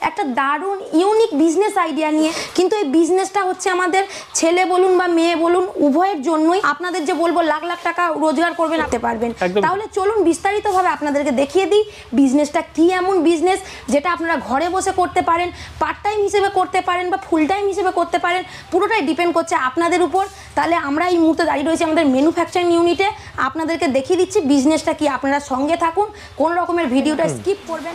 একটা দারুণ unique business idea নিয়ে, কিন্তু এই বিজনেসটা হচ্ছে আমাদের ছেলে বলুন বা মেয়ে বলুন উভয়ের জন্যই। আপনাদের যে বলবো লাখ লাখ টাকা রোজগার করবেন আনতে পারবেন, তাহলে চলুন বিস্তারিতভাবে আপনাদেরকে দেখিয়ে দিই বিজনেসটা কি এমন বিজনেস যেটা আপনারা ঘরে বসে করতে পারেন, পার্ট টাইম হিসেবে করতে পারেন বা ফুল টাইম হিসেবে করতে পারেন, পুরোটাই ডিপেন্ড করছে আপনাদের উপর। তাহলে আমরা এই মুহূর্তে দাঁড়িয়ে রয়েছি আমাদের ম্যানুফ্যাকচারিং ইউনিটে, আপনাদেরকে দেখিয়ে দিচ্ছি বিজনেসটা কি। আপনারা সঙ্গে থাকুন, কোনো রকমের ভিডিওটা স্কিপ করবেন।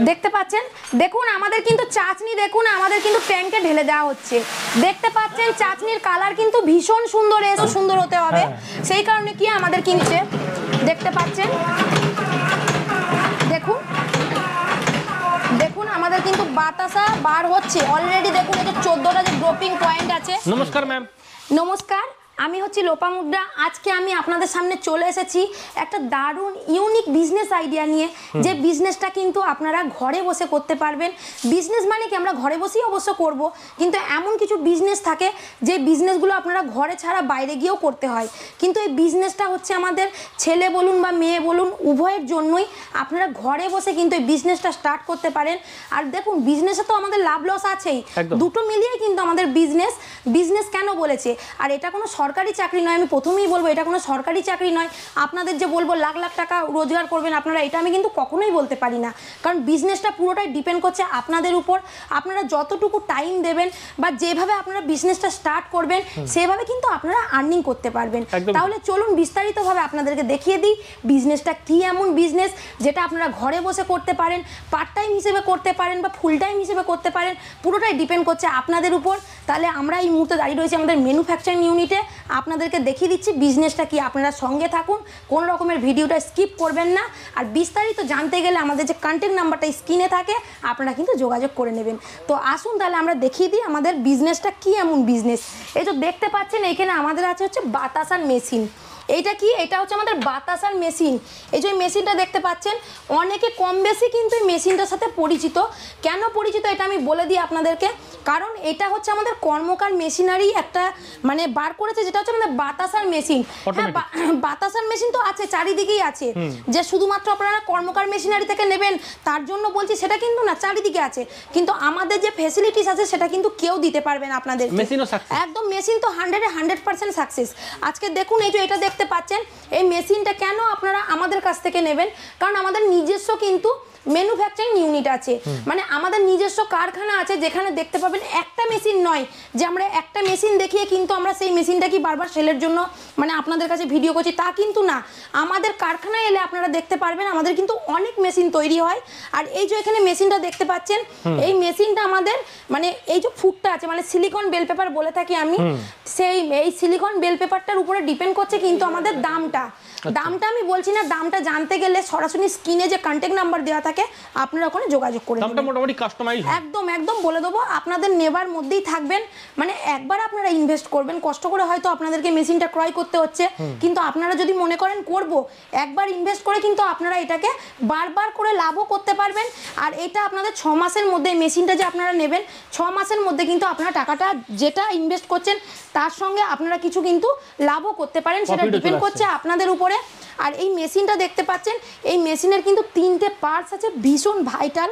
দেখতে পাচ্ছেন, দেখুন আমাদের কিন্তু চাচনি, দেখুন আমাদের কিন্তু ট্যাঙ্কে ঢেলে দেওয়া হচ্ছে। দেখতে পাচ্ছেন চাচনির কালার কিন্তু ভীষণ সুন্দর, এসে সুন্দর হতে হবে, সেই কারণে কি আমাদের কিনছে। দেখতে পাচ্ছেন, দেখুন দেখুন আমাদের কিন্তু বাতাসা বার হচ্ছে অলরেডি। দেখুন এই যে 14টা যে ড্রপিং পয়েন্ট আছে। নমস্কার ম্যাম। নমস্কার, আমি হচ্ছি লোপামুদ্রা। আজকে আমি আপনাদের সামনে চলে এসেছি একটা দারুণ ইউনিক বিজনেস আইডিয়া নিয়ে, যে বিজনেসটা কিন্তু আপনারা ঘরে বসে করতে পারবেন। বিজনেস মানে কি আমরা ঘরে বসেই অবশ্য করব, কিন্তু এমন কিছু বিজনেস থাকে যে বিজনেসগুলো আপনারা ঘরে ছাড়া বাইরে গিয়েও করতে হয়। কিন্তু এই বিজনেসটা হচ্ছে আমাদের ছেলে বলুন বা মেয়ে বলুন উভয়ের জন্যই। আপনারা ঘরে বসে কিন্তু এই বিজনেসটা স্টার্ট করতে পারেন। আর দেখুন বিজনেসে তো আমাদের লাভ লস আছেই, দুটো মিলিয়ে কিন্তু আমাদের বিজনেস কেন বলেছে। আর এটা কোনো সরকারি চাকরি নয়, আমি প্রথমেই বলবো এটা কোনো সরকারি চাকরি নয়। আপনাদের যে বলবো লাখ লাখ টাকা রোজগার করবেন আপনারা, এটা আমি কিন্তু কখনোই বলতে পারি না, কারণ বিজনেসটা পুরোটাই ডিপেন্ড করছে আপনাদের উপর। আপনারা যতটুকু টাইম দেবেন বা যেভাবে আপনারা বিজনেসটা স্টার্ট করবেন সেভাবে কিন্তু আপনারা আর্নিং করতে পারবেন। তাহলে চলুন বিস্তারিতভাবে আপনাদেরকে দেখিয়ে দিই বিজনেসটা কি এমন বিজনেস যেটা আপনারা ঘরে বসে করতে পারেন, পার্ট টাইম হিসেবে করতে পারেন বা ফুল টাইম হিসেবে করতে পারেন, পুরোটাই ডিপেন্ড করছে আপনাদের উপর। তাহলে আমরা এই মুহূর্তে দাঁড়িয়ে রয়েছি আমাদের ম্যানুফ্যাকচারিং ইউনিটে, আপনাদেরকে দেখিয়ে দিচ্ছি বিজনেসটা কি। আপনারা সঙ্গে থাকুন, কোনো রকমের ভিডিওটা স্কিপ করবেন না। আর বিস্তারিত জানতে গেলে আমাদের যে কন্ট্যাক্ট নাম্বারটা স্ক্রিনে থাকে আপনারা কিন্তু যোগাযোগ করে নেবেন। তো আসুন তাহলে আমরা দেখিয়ে দিই আমাদের বিজনেসটা কি এমন বিজনেস। এই তো দেখতে পাচ্ছেন এখানে আমাদের আছে হচ্ছে বাতাসার মেশিন। এইটা কি, এটা হচ্ছে আমাদের বাতাসার মেশিন। এই যে মেশিনটা দেখতে পাচ্ছেন, অনেকে কম বেশি কিন্তু এই মেশিনটার সাথে পরিচিত। কেন পরিচিত এটা আমি বলে দিই আপনাদেরকে, কারণ এটা হচ্ছে আমাদের কর্মকার মেশিনারি একটা মানে বার করেছে, যেটা হচ্ছে আমাদের বাতাসার মেশিন। হ্যাঁ, বাতাসার মেশিন তো আছে চারিদিকেই আছে, যে শুধুমাত্র আপনারা কর্মকার মেশিনারি থেকে নেবেন তার জন্য বলছি সেটা কিন্তু না, চারিদিকে আছে। কিন্তু আমাদের যে ফ্যাসিলিটিস আছে সেটা কিন্তু কেউ দিতে পারবে না আপনাদের। একদম মেশিন তো 100% সাকসেস। আজকে দেখুন এই যে এটা দেখতে পাচ্ছেন, এই মেশিনটা কেন আপনারা আমাদের কাছ থেকে নেবেন, কারণ আমাদের নিজস্ব কিন্তু ম্যানুফ্যাকচারিং ইউনিট আছে, মানে আমাদের নিজস্ব কারখানা আছে, যেখানে দেখতে পাবেন একটা মেশিন নয় যে আমরা একটা মেশিন দেখিয়ে কিন্তু আমরা সেই মেশিনটা কি বারবার সেলের জন্য মানে আপনাদের কাছে ভিডিও করছি, তা কিন্তু না। আমাদের কারখানায় এলে আপনারা দেখতে পারবেন আমাদের কিন্তু অনেক মেশিন তৈরি হয়। আর এই যে এখানে মেশিনটা দেখতে পাচ্ছেন, এই মেশিনটা আমাদের মানে এই যে ফুটটা আছে মানে সিলিকন বেল পেপার বলে থাকি আমি, সেই এই সিলিকন বেল পেপারটার উপরে ডিপেন্ড করছে কিন্তু আমাদের দামটা আমি বলছি না, দামটা জানতে গেলে সরাসরি স্ক্রিনে যে কন্ট্যাক্ট নাম্বার দেওয়া থাকে আপনারা ওখানে যোগাযোগ করে নেবেন। দামটা মোটামুটি কাস্টমাইজ একদম বলে দেবো, আপনাদের নেবার মধ্যেই থাকবেন। মানে একবার আপনারা ইনভেস্ট করবেন, কষ্ট করে হয়তো আপনাদেরকে মেশিনটা ক্রয় করতে হচ্ছে, কিন্তু আপনারা যদি মনে করেন করব, একবার ইনভেস্ট করে কিন্তু আপনারা এটাকে বারবার করে লাভও করতে পারবেন। আর এটা আপনাদের 6 মাসের মধ্যে মেশিনটা যে আপনারা নেবেন 6 মাসের মধ্যে কিন্তু আপনারা টাকাটা যেটা ইনভেস্ট করছেন তার সঙ্গে আপনারা কিছু কিন্তু লাভও করতে পারেন, সেটা ডিপেন্ড করছে আপনাদের উপরে। আর এই মেশিনটা দেখতে পাচ্ছেন, এই মেশিনের কিন্তু 3টে পার্টস আছে ভীষণ ভাইটাল,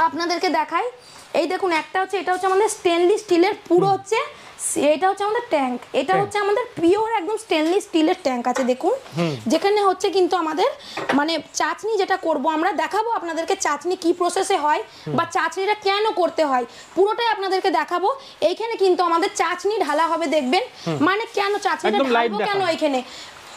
আপনাদেরকে দেখাই। এই দেখুন একটা হচ্ছে, এটা হচ্ছে আমাদের স্টেনলেস স্টিলের পুরো হচ্ছে, এটা হচ্ছে আমাদের ট্যাঙ্ক, এটা হচ্ছে আমাদের পিওর একদম স্টেনলেস স্টিলের ট্যাঙ্ক আছে দেখুন, যেখানে হচ্ছে কিন্তু আমাদের মানে চাচনি যেটা করব আমরা দেখাবো আপনাদেরকে চাচনি কি প্রসেসে হয় বা চাচনিটা কেন করতে হয় পুরোটাই আপনাদেরকে দেখাবো। এইখানে কিন্তু আমাদের চাচনি ঢালা হবে, দেখবেন মানে কেন চাচনিটা ঢালবো কেন এখানে।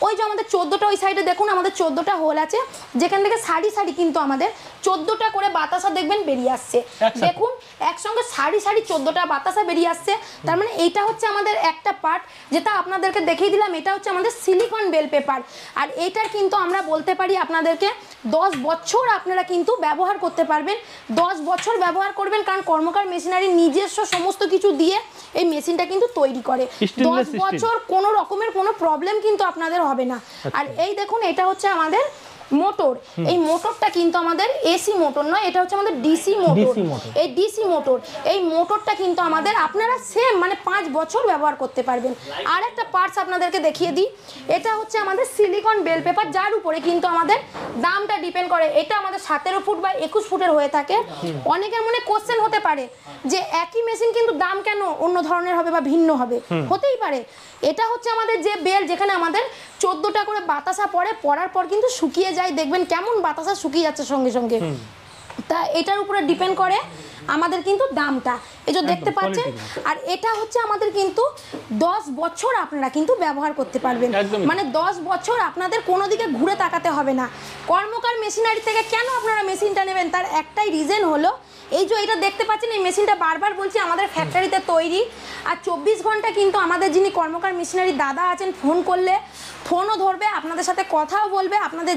ওই যে আমাদের 14টা ওই সাইডে দেখুন আমাদের 14টা হোল আছে, যেখান থেকে সারি কিন্তু আমাদের 14টা করে বাতাসা দেখবেন বেরিয়ে আসছে। দেখুন একসঙ্গে সারি 14টা বাতাসা বেরিয়ে আসছে, তার মানে এইটা হচ্ছে আমাদের একটা পার্ট, যেটা আপনাদেরকে দেখিয়ে দিলাম। এটা হচ্ছে আমাদের সিলিকন বেল পেপার। আর এইটার কিন্তু আমরা বলতে পারি আপনাদেরকে 10 বছর আপনারা কিন্তু ব্যবহার করতে পারবেন, 10 বছর ব্যবহার করবেন, কারণ কর্মকার মেশিনারি নিজস্ব সমস্ত কিছু দিয়ে এই মেশিনটা কিন্তু তৈরি করে। 10 বছর কোনো রকমের কোনো প্রবলেম কিন্তু আপনাদের হবে না। আর এই দেখুন এটা হচ্ছে আমাদের মোটর, এই মোটরটা কিন্তু আমাদের এসি মোটর নয়, এটা হচ্ছে আমাদের ডিসি মোটর। এই ডিসি মোটর, এই মোটরটা কিন্তু আমাদের আপনারা সেম মানে 5 বছর ব্যবহার করতে পারবেন। আর একটা পার্টস আপনাদেরকে দেখিয়ে দিই, এটা হচ্ছে আমাদের সিলিকন বেল পেপার, যার উপরে কিন্তু আমাদের দামটা ডিপেন্ড করে। এটা আমাদের 17 ফুট বা 21 ফুটের হয়ে থাকে। অনেকের মনে কোশ্চেন হতে পারে যে একই মেশিন কিন্তু দাম কেন অন্য ধরনের হবে বা ভিন্ন হবে, হতেই পারে। এটা হচ্ছে আমাদের যে বেল, যেখানে আমাদের 14টা করে বাতাসা পড়ার পর কিন্তু শুকিয়ে যায়, দেখবেন কেমন বাতাসা শুকিয়ে যাচ্ছে সঙ্গে সঙ্গে। তা এটার উপরে ডিপেন্ড করে আমাদের কিন্তু দামটা, এই যে দেখতে পাচ্ছেন। আর এটা হচ্ছে আমাদের কিন্তু 10 বছর আপনারা কিন্তু ব্যবহার করতে পারবেন, মানে 10 বছর আপনাদের কোনো দিকে ঘুরে তাকাতে হবে না। কর্মকার মেশিনারি থেকে কেন আপনারা মেশিনটা নেবেন, তার একটাই রিজন হলো এই যে এটা দেখতে পাচ্ছেন, এই মেশিনটা বারবার বলছি আমাদের ফ্যাক্টরিতে তৈরি। আর 24 ঘন্টা কিন্তু আমাদের যিনি কর্মকার মেশিনারি দাদা আছেন, ফোন করলে ফোনও ধরবে, আপনাদের সাথে কথাও বলবে। আপনাদের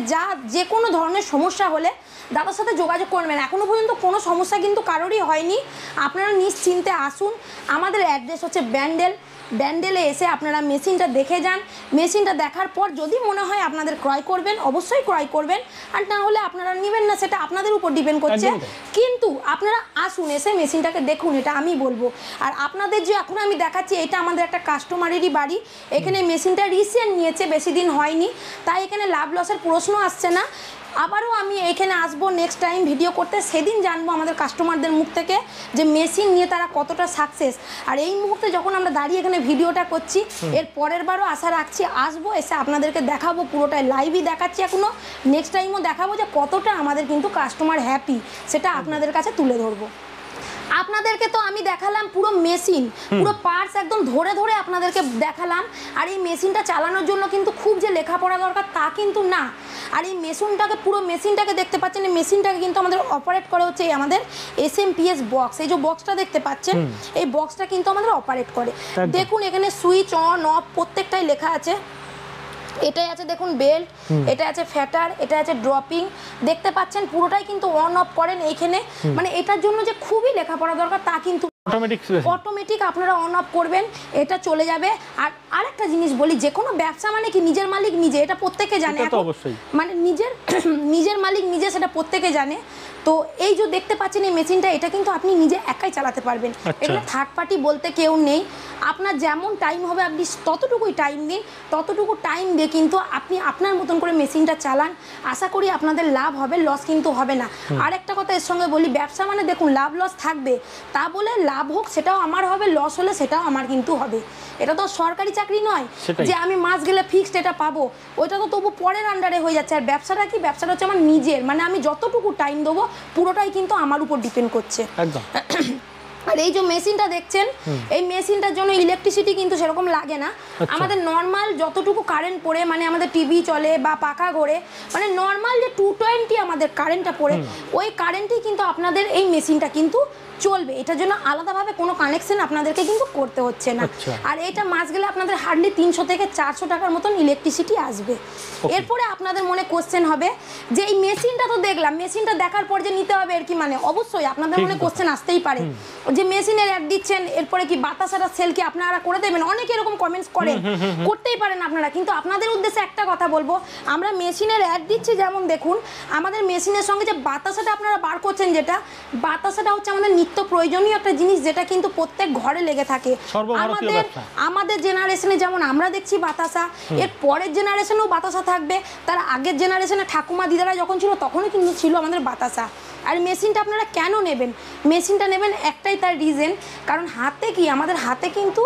যে কোনো ধরনের সমস্যা হলে দাদার সাথে যোগাযোগ করবেন। এখনও পর্যন্ত কোনো সমস্যা কিন্তু কারোরই হয়নি। আপনারা নিশ্চিন্তে আসুন। আমাদের অ্যাড্রেস হচ্ছে ব্যান্ডেলে এসে আপনারা মেশিনটা দেখে যান। মেশিনটা দেখার পর যদি মনে হয় আপনাদের ক্রয় করবেন, অবশ্যই ক্রয় করবেন, আর না হলে আপনারা নেবেন না, সেটা আপনাদের উপর ডিপেন্ড করছে। কিন্তু আপনারা আসুন, এসে মেশিনটাকে দেখুন, এটা আমি বলবো। আর আপনাদের যে এখন আমি দেখাচ্ছি, এটা আমাদের একটা কাস্টমারেরই বাড়ি। এখানে মেশিনটা রিসেন্ট নিয়েছে, বেশি দিন হয়নি, তাই এখানে লাভ লসের প্রশ্ন আসছে না। আবারও আমি এখানে আসবো নেক্সট টাইম ভিডিও করতে, সেদিন জানবো আমাদের কাস্টমারদের মুখ থেকে যে মেশিন নিয়ে তারা কতটা সাকসেস। আর এই মুহূর্তে যখন আমরা দাঁড়িয়ে এখানে ভিডিওটা করছি, এর পরের বারও আশা রাখছি আসবো, এসে আপনাদেরকে দেখাবো, পুরোটাই লাইভই দেখাচ্ছি এখনও, নেক্সট টাইমও দেখাবো যে কতটা আমাদের কিন্তু কাস্টমার হ্যাপি, সেটা আপনাদের কাছে তুলে ধরবো। আপনাদেরকে তো আমি দেখালাম পুরো মেশিন, পুরো পার্টস একদম ধরে ধরে আপনাদেরকে দেখালাম। আর এই মেশিনটা চালানোর জন্য কিন্তু খুব যে লেখাপড়া দরকার তা কিন্তু না। আর এই পুরো মেশিনটাকে দেখতে পাচ্ছেন, এই মেশিনটাকে কিন্তু আমাদের অপারেট করে হচ্ছে আমাদের SMPS বক্স। এই যে বক্সটা দেখতে পাচ্ছেন, এই বক্সটা কিন্তু আমাদের অপারেট করে। দেখুন এখানে সুইচ অন অফ প্রত্যেকটাই লেখা আছে। এটাই আছে দেখুন বেল্ট, এটা আছে ফ্যাটার, এটা আছে ড্রপিং, দেখতে পাচ্ছেন পুরোটাই কিন্তু অন অফ করেন এইখানে। মানে এটার জন্য যে খুবই লেখাপড়া দরকার তা কিন্তু অটোমেটিক আপনারা অন অফ করবেন, এটা চলে যাবে। আর আরেকটা জিনিস বলি, যে কোনো ব্যবসা মানে কি নিজের মালিক নিজে, এটা প্রত্যেকে জানে, মানে নিজের মালিক নিজে, সেটা প্রত্যেকে জানে। তো এই যে দেখতে পাচ্ছেন এই মেশিনটা, এটা কিন্তু আপনি নিজে একাই চালাতে পারবেন। এখানে থার্ড পার্টি বলতে কেউ নেই। আপনার যেমন টাইম হবে আপনি ততটুকুই টাইম দিন, ততটুকু টাইম দিয়ে কিন্তু আপনি আপনার মতন করে মেশিনটা চালান। আশা করি আপনাদের লাভ হবে, লস কিন্তু হবে না। আর একটা কথা এর সঙ্গে বলি, ব্যবসা মানে দেখুন লাভ লস থাকবে, তা বলে লাভ হোক সেটাও আমার হবে, লস হলে সেটাও আমার কিন্তু হবে। এটা তো সরকারি চাকরি নয় যে আমি মাস গেলে ফিক্সড এটা পাবো, ওইটা তো তবু পরের আন্ডারে হয়ে যাচ্ছে। আর ব্যবসাটা কি, ব্যবসাটা হচ্ছে আমার নিজের, মানে আমি যতটুকু টাইম দেবো পুরোটাই কিন্তু আমার উপর ডিপেন্ড করছে। আর এই যে মেশিনটা দেখছেন, এই মেশিনটার জন্য ইলেকট্রিসিটি কিন্তু সেরকম লাগে না। আমাদের নর্মাল যতটুকু কারেন্ট পড়ে, মানে আমাদের টিভি চলে বা পাখা ঘোরে, মানে নর্মাল যে 220 আমাদের কারেন্টটা পড়ে, ওই কারেন্টেই কিন্তু আপনাদের এই মেশিনটা কিন্তু চলবে। এটার জন্য আলাদাভাবে কোনো কানেকশন আপনাদেরকে কিন্তু করতে হচ্ছে না। আর এটা মাস গেলে আপনাদের হার্ডলি 300 থেকে 400 টাকার মতন ইলেকট্রিসিটি আসবে। এরপরে আপনাদের মনে কোশ্চেন হবে যে এই মেশিনটা তো দেখলাম, মেশিনটা দেখার পর যে নিতে হবে এর কি মানে, অবশ্যই আপনাদের মনে কোশ্চেন আসতেই পারে যে মেশিনের অ্যাড দিচ্ছেন, এরপরে কি বাতাসাটা সেল কি আপনারা করে দেবেন? অনেকে এরকম কমেন্টস করেন, করতেই পারেন আপনারা। কিন্তু আপনাদের উদ্দেশ্যে একটা কথা বলবো, আমরা মেশিনের অ্যাড দিচ্ছি, যেমন দেখুন আমাদের মেশিনের সঙ্গে যে বাতাসাটা আপনারা বার করছেন, যেটা বাতাসাটা হচ্ছে আমাদের নিত্য প্রয়োজনীয় একটা জিনিস, যেটা কিন্তু প্রত্যেক ঘরে লেগে থাকে। আমাদের জেনারেশনে যেমন আমরা দেখছি বাতাসা, এর পরের জেনারেশনেও বাতাসা থাকবে, তার আগের জেনারেশনে ঠাকুমা দিদারা যখন ছিল তখনও কিন্তু ছিল আমাদের বাতাসা। আর মেশিনটা আপনারা কেন নেবেন? মেশিনটা নেবেন একটাই তার রিজন, কারণ হাতে কি আমাদের হাতে কিন্তু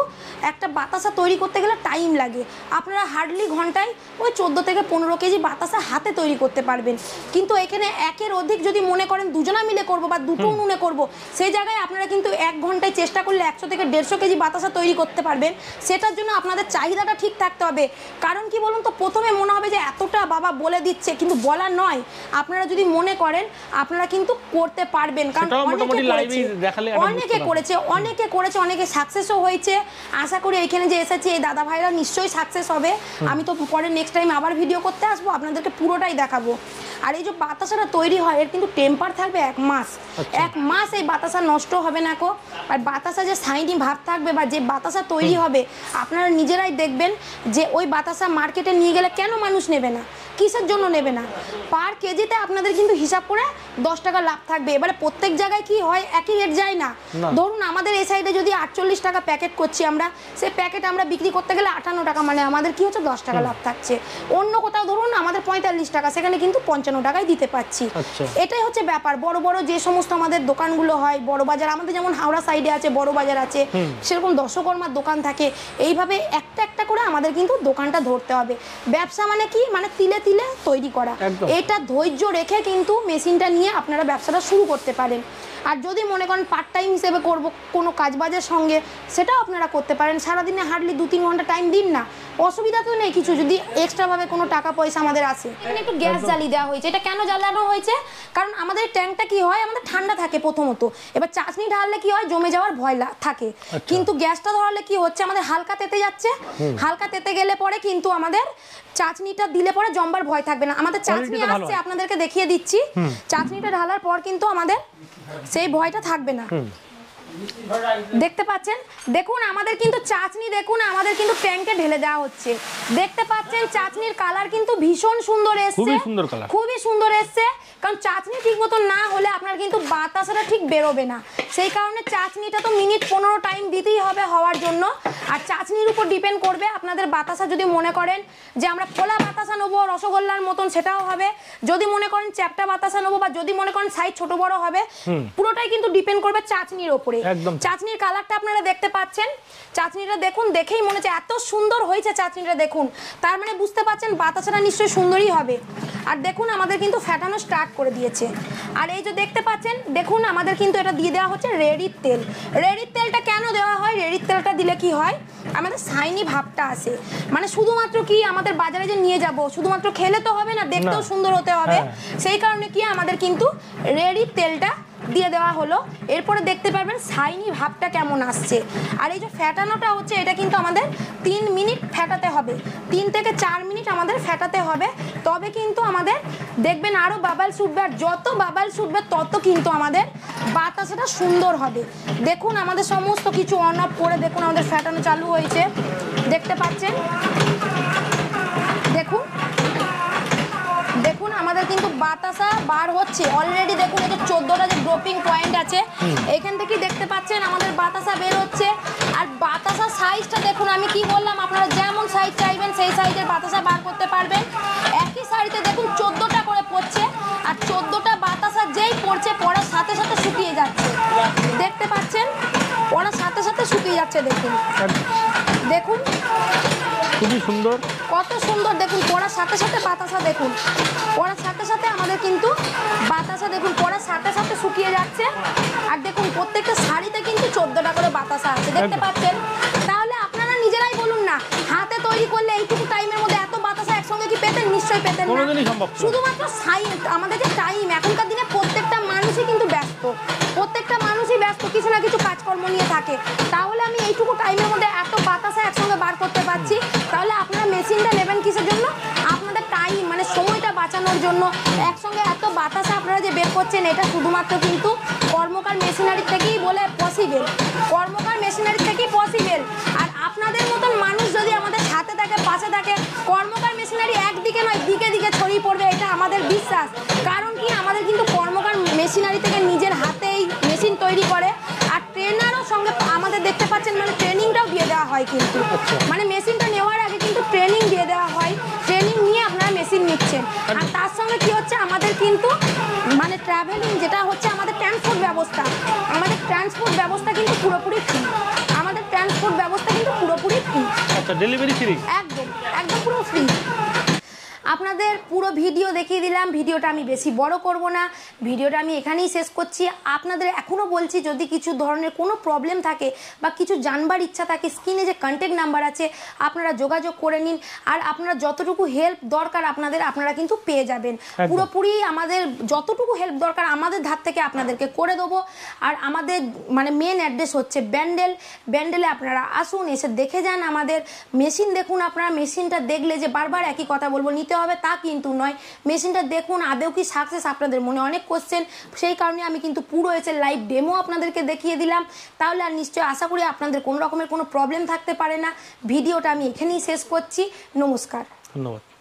একটা বাতাসা তৈরি করতে গেলে টাইম লাগে। আপনারা হার্ডলি ঘন্টায় ওই 14 থেকে 15 কেজি বাতাসা হাতে তৈরি করতে পারবেন। কিন্তু এখানে একের অধিক যদি মনে করেন দুজনা মিলে করব বা দুটো উনুনে করব, সেই জায়গায় আপনারা কিন্তু 1 ঘন্টায় চেষ্টা করলে 100 থেকে 150 কেজি বাতাসা তৈরি করতে পারবেন। সেটার জন্য আপনাদের চাহিদাটা ঠিক থাকতে হবে। কারণ কি বলুন তো, প্রথমে মনে হবে যে এতটা বাবা বলে দিচ্ছে, কিন্তু বলা নয়। আপনারা যদি মনে করেন আপনারা কিন্তু করতে পারবেন, কারণ অনেকে করেছে অনেকে সাকসেসও হয়েছে। আশা করি এইখানে যে এসেছে এই দাদা ভাইরা নিশ্চয়ই সাকসেস হবে। আমি তো পরে নেক্সট টাইম আবার ভিডিও করতে আসবো, আপনাদেরকে পুরোটাই দেখাবো। আর এই যে বাতাসাটা তৈরি হয় এর কিন্তু টেম্পার থাকবে 1 মাস। 1 মাস এই বাতাসা নষ্ট হবে না কো। আর বাতাসা যে শাইনি ভাব থাকবে বা যে বাতাসা তৈরি হবে আপনারা নিজেরাই দেখবেন যে ওই বাতাসা মার্কেটে নিয়ে গেলে কেন মানুষ নেবে না, কিসের জন্য নেবে না। পার কেজিতে আপনাদের কিন্তু হিসাব করে 10 টাকা লাভ থাকবে। এবারে প্রত্যেক জায়গায় কি হয় একই রেট যায় না। ধরুন আমাদের এই সাইডে যদি 48 টাকা প্যাকেট করছি আমরা, সেই প্যাকেট আমরা বিক্রি করতে গেলে 58 টাকা, মানে আমাদের কি হচ্ছে 10 টাকা লাভ থাকছে। অন্য কোথাও ধরুন আমাদের 45 টাকা, সেখানে কিন্তু 55 টাকায় দিতে পাচ্ছি। এটাই হচ্ছে ব্যাপার। বড় বড় যে সমস্ত আমাদের দোকানগুলো হয়, বড় বাজার, আমাদের যেমন হাওড়া সাইডে আছে বড় বাজার আছে, সেরকম দশকর্মার দোকান থাকে। এইভাবে একটা একটা করে আমাদের কিন্তু দোকানটা ধরতে হবে। ব্যবসা মানে কি, মানে তিলে তিলে তৈরি করা। এটা ধৈর্য রেখে কিন্তু মেশিনটা নিয়ে আপনারা ব্যবসাটা শুরু করতে পারেন। আর যদি মনে করেন পার্ট টাইম হিসেবে করব কোনো কাজবাজের সঙ্গে, সেটাও আপনারা করতে পারেন। সারাদিনে হার্ডলি 2-3 ঘন্টা টাইম দিন না, অসুবিধা তো নেই কিছু, যদি এক্সট্রাভাবে কোনো টাকা পয়সা আমাদের আসে। এখানে একটু গ্যাস জ্বালিয়ে দেওয়া হয়েছে। এটা কেন জ্বালানো হয়েছে, কারণ আমাদের ট্যাঙ্কটা কি হয় আমাদের ঠান্ডা থাকে প্রথমত। এবার চাশনি ঢাললে কি হয় জমে যাওয়ার ভয় থাকে, কিন্তু গ্যাসটা ধরালে কি হচ্ছে আমাদের হালকা তেতে যাচ্ছে। হালকা তেতে গেলে পরে কিন্তু আমাদের চাটনিটা দিলে পরে জমবার ভয় থাকবে না। আমাদের চাটনি আসছে, আপনাদেরকে দেখিয়ে দিচ্ছি। চাটনিটা ঢালার পর কিন্তু আমাদের সেই ভয়টা থাকবে না। দেখতে পাচ্ছেন, দেখুন আমাদের কিন্তু চাটনি, দেখুন আমাদের কিন্তু ট্যাঙ্কে ঢেলে দেওয়া হচ্ছে। দেখতে পাচ্ছেন চাটনির কালার কিন্তু ভীষণ সুন্দর এসছে, খুবই সুন্দর এসছে। কারণ চাটনি ঠিক মতো না হলে আপনার কিন্তু বাতাসাটা ঠিক বেরোবে না। সেই কারণে চাটনিটা তো মিনিট 15 টাইম দিতেই হবে হওয়ার জন্য। আর চাটনির উপর ডিপেন্ড করবে আপনাদের বাতাসা। যদি মনে করেন যে আমরা খোলা বাতাসা নেবো রসগোল্লার মতন, সেটাও হবে। যদি মনে করেন চ্যাপটা বাতাসা নেবো, বা যদি মনে করেন সাইজ ছোট বড় হবে, পুরোটাই কিন্তু ডিপেন্ড করবে চাটনির ওপরে। চাটনির কালারটা আপনারা দেখতে পাচ্ছেন, চাটনিটা দেখুন, দেখেই মনে হচ্ছে এত সুন্দর হয়েছে চাটনিটা। দেখুন, তার মানে বুঝতে পাচ্ছেন বাতাসাটা নিশ্চয়ই সুন্দরই হবে। আর দেখুন আমাদের কিন্তু ফ্যাটানো স্টার্ট করে দিয়েছে। আর এই যে দেখতে পাচ্ছেন, দেখুন আমাদের কিন্তু এটা দিয়ে দেওয়া হচ্ছে রেড়ির তেল। রেড়ির তেলটা কেন দেওয়া হয়, রেড়ির তেলটা দিলে কি হয় আমাদের শাইনি ভাবটা আসে। মানে শুধুমাত্র কি আমাদের বাজারে যে নিয়ে যাব শুধুমাত্র খেলে তো হবে না, দেখতেও সুন্দর হতে হবে। সেই কারণে কি আমাদের কিন্তু রেড়ির তেলটা দিয়ে দেওয়া হলো। এরপরে দেখতে পারবেন শাইনি ভাবটা কেমন আসছে। আর এই যে ফ্যাটানোটা হচ্ছে, এটা কিন্তু আমাদের 3 মিনিট ফ্যাটাতে হবে। 3 থেকে 4 মিনিট আমাদের ফ্যাটাতে হবে, তবে কিন্তু আমাদের দেখবেন আরও বাবালস উঠবে। আর যত বাবালস উঠবে তত কিন্তু আমাদের বাতাসাটা সুন্দর হবে। দেখুন আমাদের সমস্ত কিছু অন অফ করে দেখুন আমাদের ফ্যাটানো চালু হয়েছে, দেখতে পাচ্ছেন। দেখুন দেখুন আমাদের কিন্তু বাতাসা বার হচ্ছে অলরেডি। দেখুন এই যে 14টা যে ড্রপিং পয়েন্ট আছে, এখান থেকে দেখতে পাচ্ছেন আমাদের বাতাসা বের হচ্ছে। আর বাতাসা সাইজটা দেখুন, আমি কি বললাম আপনারা যেমন সাইজ চাইবেন সেই সাইজের বাতাসা বার করতে পারবেন। একই সাইজে দেখুন 14টা করে পড়ছে। আর 14টা বাতাসা যেই পড়ছে পড়ার সাথে সাথে শুকিয়ে যাচ্ছে, দেখতে পাচ্ছেন পড়ার সাথে সাথে শুকিয়ে যাচ্ছে। দেখুন দেখুন খুবই সুন্দর, কত সুন্দর। দেখুন পড়ার সাথে সাথে বাতাসা, দেখুন পড়ার সাথে সাথে আমাদের কিন্তু বাতাসা দেখুন পড়ার সাথে সাথে শুকিয়ে যাচ্ছে। আর দেখুন প্রত্যেকটা শাড়িতে কিন্তু 14টা করে বাতাসা আছে, দেখতে পাচ্ছেন। তাহলে আপনারা নিজেরাই বলুন না, হাতে তৈরি করলে এইটুকু টাইমের মধ্যে এত বাতাসা একসঙ্গে কি পেতেন? নিশ্চয়ই পেতেন না। শুধুমাত্র আমাদের যে টাইম, এখনকার দিনে প্রত্যেকটা মানুষই কিন্তু ব্যস্ত, প্রত্যেকটা মানুষই ব্যস্ত, কিছু না কিছু কাজকর্ম নিয়ে থাকে। তাহলে আমি এইটুকু টাইমের মধ্যে এত বাতাসা একসঙ্গে বার করতে পারছি। তাহলে আপনারা মেশিনটা নেবেন কিসের জন্য? আপনাদের টাইম মানে সময়টা বাঁচানোর জন্য। একসঙ্গে এত বাতাসা আপনারা যে বের করছেন, এটা শুধুমাত্র কিন্তু কর্মকার মেশিনারি থেকেই বলে পসিবল, কর্মকার মেশিনারি থেকেই পসিবল। আর আপনাদের মতন মানুষ যদি আমাদের সাথে থাকে, পাশে থাকে, কর্মকার মেশিনারি একদিকে নয় দিকে দিকে ছড়িয়ে পড়বে, এটা আমাদের বিশ্বাস। কারণ কি আমাদের কিন্তু কর্মকার মেশিনারি থেকে নিজের হাতেই মেশিন তৈরি করে। আর ট্রেনারও সঙ্গে আমাদের দেখতে পাচ্ছেন, মানে ট্রেনিংটাও দিয়ে দেওয়া হয় কিন্তু, মানে মেশিনটা নেওয়ার আগে কিন্তু ট্রেনিং দিয়ে দেওয়া হয়। ট্রেনিং নিয়ে আপনারা মেশিন নিচ্ছেন। আর তার সঙ্গে কি হচ্ছে আমাদের কিন্তু মানে ট্রাভেলিং যেটা হচ্ছে আমাদের ট্রান্সপোর্ট ব্যবস্থা, আমাদের ট্রান্সপোর্ট ব্যবস্থা কিন্তু পুরোপুরি ফ্রি। আমাদের ট্রান্সপোর্ট ব্যবস্থা কিন্তু পুরোপুরি ফ্রি। আচ্ছা, ডেলিভারি ফ্রি? একদম একদম পুরো ফ্রি। আপনাদের পুরো ভিডিও দেখিয়ে দিলাম। ভিডিওটা আমি বেশি বড় করব না, ভিডিওটা আমি এখানেই শেষ করছি। আপনাদের এখনও বলছি, যদি কিছু ধরনের কোনো প্রবলেম থাকে বা কিছু জানবার ইচ্ছা থাকে, স্ক্রিনে যে কন্ট্যাক্ট নাম্বার আছে আপনারা যোগাযোগ করে নিন। আর আপনারা যতটুকু হেল্প দরকার আপনারা কিন্তু পেয়ে যাবেন। পুরোপুরি আমাদের যতটুকু হেল্প দরকার আমাদের ধার থেকে আপনাদেরকে করে দেবো। আর আমাদের মানে মেন অ্যাড্রেস হচ্ছে ব্যান্ডেলে আপনারা আসুন, এসে দেখে যান আমাদের মেশিন। দেখুন, আপনারা মেশিনটা দেখলে যে বারবার একই কথা বলবো নিতে হবে তা কিন্তু নয়। মেশিনটা দেখুন, আদৌ কি সাকসেস, আপনাদের মনে অনেক কোশ্চেন, সেই কারণে আমি কিন্তু পুরো এসে লাইভ ডেমো আপনাদেরকে দেখিয়ে দিলাম। তাহলে আর নিশ্চয়ই আশা করি আপনাদের কোনো রকমের কোনো প্রবলেম থাকতে পারে না। ভিডিওটা আমি এখানেই শেষ করছি। নমস্কার, ধন্যবাদ।